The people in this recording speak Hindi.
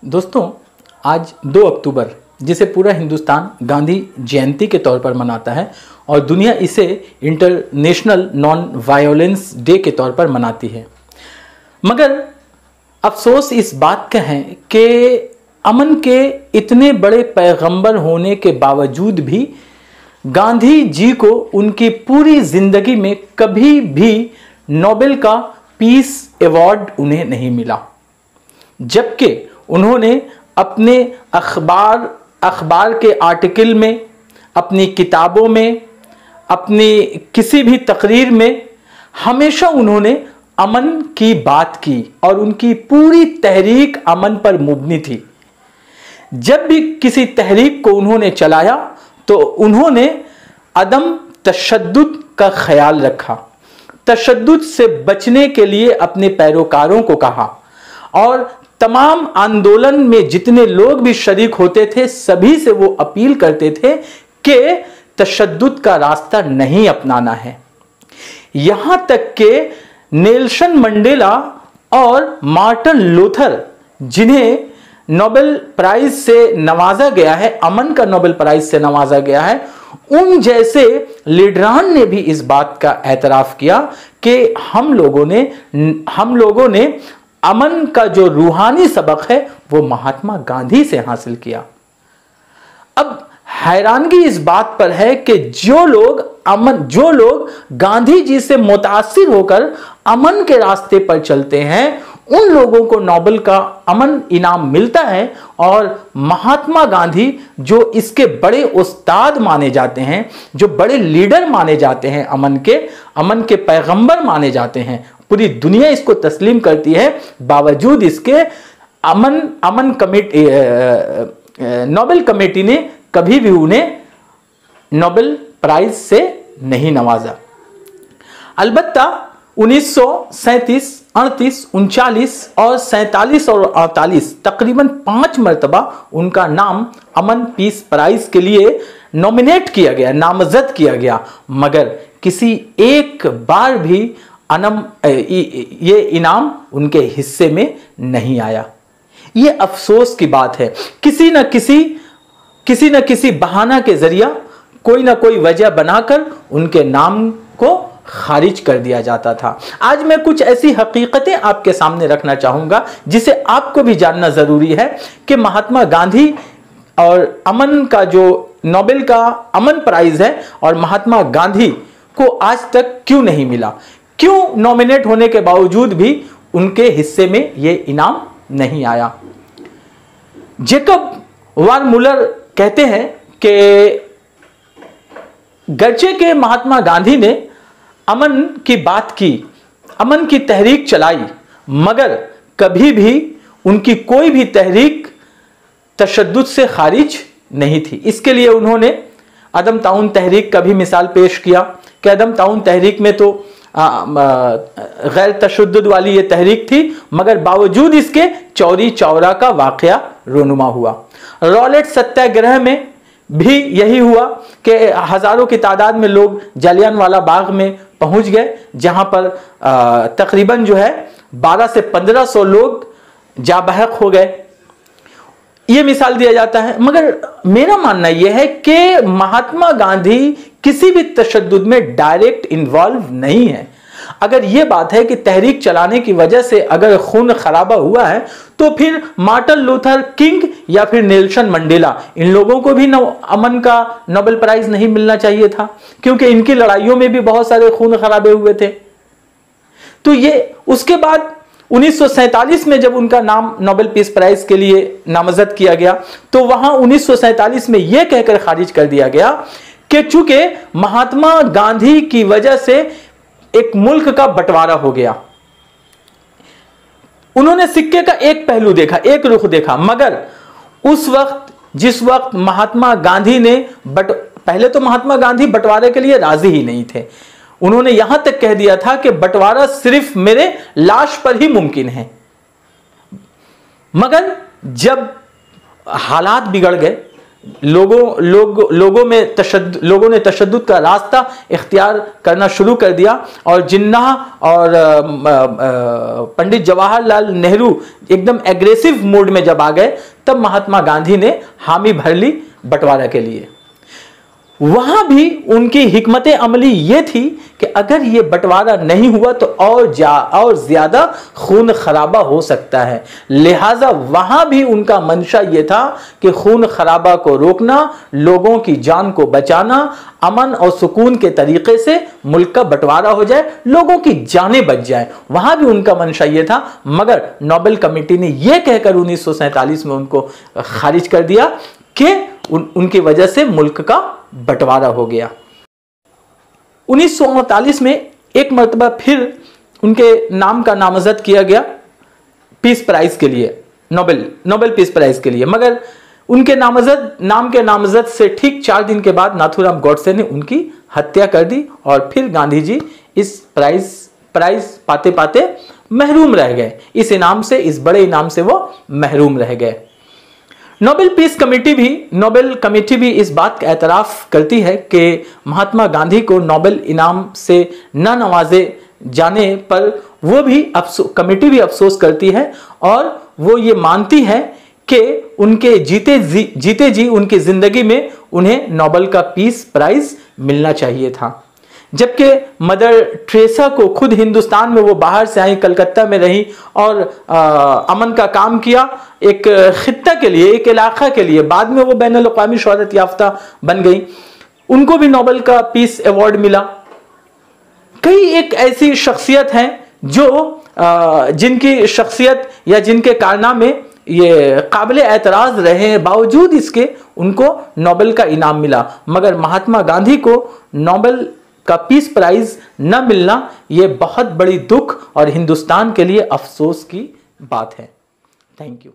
दोस्तों, आज 2 अक्टूबर जिसे पूरा हिंदुस्तान गांधी जयंती के तौर पर मनाता है और दुनिया इसे इंटरनेशनल नॉन वायलेंस डे के तौर पर मनाती है। मगर अफसोस इस बात का है कि अमन के इतने बड़े पैगंबर होने के बावजूद भी गांधी जी को उनकी पूरी जिंदगी में कभी भी नोबेल का पीस अवार्ड उन्हें नहीं मिला, जबकि उन्होंने अपने अखबार के आर्टिकल में, अपनी किताबों में, अपनी किसी भी तकरीर में हमेशा उन्होंने अमन की बात की और उनकी पूरी तहरीक अमन पर मुबनी थी। जब भी किसी तहरीक को उन्होंने चलाया तो उन्होंने अदम तशद्दुद का ख्याल रखा, तशद्दुद से बचने के लिए अपने पैरोकारों को कहा और तमाम आंदोलन में जितने लोग भी शरीक होते थे सभी से वो अपील करते थे कि तशद्दुद का रास्ता नहीं अपनाना है। यहां तक कि नेल्सन मंडेला और मार्टिन लूथर, जिन्हें नोबेल प्राइज से नवाजा गया है, अमन का नोबेल प्राइज से नवाजा गया है, उन जैसे लीडरान ने भी इस बात का एतराफ किया कि हम लोगों ने अमन का जो रूहानी सबक है वो महात्मा गांधी से हासिल किया। अब हैरानगी इस बात पर है कि जो लोग गांधी जी से मुतासिर होकर अमन के रास्ते पर चलते हैं उन लोगों को नोबेल का अमन इनाम मिलता है और महात्मा गांधी जो इसके बड़े उस्ताद माने जाते हैं, जो बड़े लीडर माने जाते हैं, अमन के पैगंबर माने जाते हैं, पूरी दुनिया इसको तस्लीम करती है, बावजूद इसके अमन कमेटी नोबेल कमेटी ने कभी भी उन्हें नोबेल प्राइज से नहीं नवाजा। अलबत्ता 1937, 38, 39 और 47 और 48 तकरीबन 5 मरतबा उनका नाम अमन पीस प्राइज के लिए नॉमिनेट किया गया, नामजद किया गया, मगर किसी एक बार भी ये इनाम उनके हिस्से में नहीं आया। ये अफसोस की बात है। किसी न किसी बहाना के जरिया, कोई ना कोई वजह बनाकर उनके नाम को खारिज कर दिया जाता था। आज मैं कुछ ऐसी हकीकतें आपके सामने रखना चाहूंगा जिसे आपको भी जानना जरूरी है कि महात्मा गांधी और अमन का जो नोबेल का अमन प्राइज है और महात्मा गांधी को आज तक क्यों नहीं मिला, क्यों नॉमिनेट होने के बावजूद भी उनके हिस्से में यह इनाम नहीं आया। जेकब वारमुलर कहते हैं कि गर्चे के महात्मा गांधी ने अमन की बात की, अमन की तहरीक चलाई, मगर कभी भी उनकी कोई भी तहरीक तशद्दुद से खारिज नहीं थी। इसके लिए उन्होंने अदम ताउन तहरीक का भी मिसाल पेश किया कि अदम ताउन तहरीक में तो गैर तशद्दुद वाली ये तहरीक थी, मगर बावजूद इसके चौरी चौरा का वाकया रोनुमा हुआ। रॉलेट सत्याग्रह में भी यही हुआ कि हजारों की तादाद में लोग जालियानवाला बाग में पहुंच गए, जहां पर तकरीबन जो है 1200 से 1500 लोग जाबहक हो गए। ये मिसाल दिया जाता है, मगर मेरा मानना यह है कि महात्मा गांधी किसी भी तशद्दुद में डायरेक्ट इन्वॉल्व नहीं है। अगर यह बात है कि तहरीक चलाने की वजह से अगर खून खराबा हुआ है तो फिर मार्टिन लूथर किंग या फिर नेल्सन मंडेला, इन लोगों को भी अमन का नोबेल प्राइज नहीं मिलना चाहिए था, क्योंकि इनकी लड़ाइयों में भी बहुत सारे खून खराबे हुए थे। तो ये उसके बाद 1947 में जब उनका नाम नोबेल पीस प्राइज के लिए नामजद किया गया तो वहां 1947 में यह कहकर खारिज कर दिया गया कि चूंकि महात्मा गांधी की वजह से एक मुल्क का बंटवारा हो गया। उन्होंने सिक्के का एक पहलू देखा, एक रुख देखा, मगर उस वक्त जिस वक्त महात्मा गांधी ने पहले तो महात्मा गांधी बंटवारे के लिए राजी ही नहीं थे। उन्होंने यहां तक कह दिया था कि बंटवारा सिर्फ मेरे लाश पर ही मुमकिन है। मगर जब हालात बिगड़ गए, लोगों ने तशद्दुद का रास्ता इख्तियार करना शुरू कर दिया और जिन्नाह और पंडित जवाहरलाल नेहरू एकदम एग्रेसिव मूड में जब आ गए, तब महात्मा गांधी ने हामी भर ली बंटवारा के लिए। वहां भी उनकी हिकमत अमली ये थी कि अगर ये बंटवारा नहीं हुआ तो और ज्यादा खून खराबा हो सकता है, लिहाजा वहां भी उनका मंशा ये था कि खून खराबा को रोकना, लोगों की जान को बचाना, अमन और सुकून के तरीके से मुल्क का बंटवारा हो जाए, लोगों की जानें बच जाए। वहां भी उनका मंशा ये था, मगर नोबेल कमेटी ने यह कहकर 1947 में उनको खारिज कर दिया कि उनकी वजह से मुल्क का बंटवारा हो गया। 1939 में एक मरतबा फिर उनके नाम का नामजद किया गया पीस प्राइज के लिए, नोबेल पीस प्राइज के लिए, मगर उनके नाम के नामजद से ठीक 4 दिन के बाद नाथूराम गॉडसे ने उनकी हत्या कर दी और फिर गांधी जी इस प्राइज पाते पाते महरूम रह गए। इस इनाम से, इस बड़े इनाम से वो महरूम रह गए। नोबेल कमेटी भी इस बात का एतराफ़ करती है कि महात्मा गांधी को नोबेल इनाम से न नवाजे जाने पर कमेटी भी अफसोस करती है और वो ये मानती है कि उनके जीते जी उनकी जिंदगी में उन्हें नोबेल का पीस प्राइज मिलना चाहिए था। जबकि मदर टेरेसा को खुद हिंदुस्तान में, वो बाहर से आई, कलकत्ता में रही और अमन का काम किया एक खित्ता के लिए, एक इलाका के लिए। बाद में वो बैनुल अक़वामी शोहरत याफ्ता बन गई, उनको भी नोबेल का पीस अवार्ड मिला। कई एक ऐसी शख्सियत हैं जो जिनकी शख्सियत या जिनके कारनामे ये काबिल एतराज़ रहे हैं, बावजूद इसके उनको नोबेल का इनाम मिला। मगर महात्मा गांधी को नोबेल का पीस प्राइज न मिलना ये बहुत बड़ी दुख और हिंदुस्तान के लिए अफसोस की बात है। Thank you.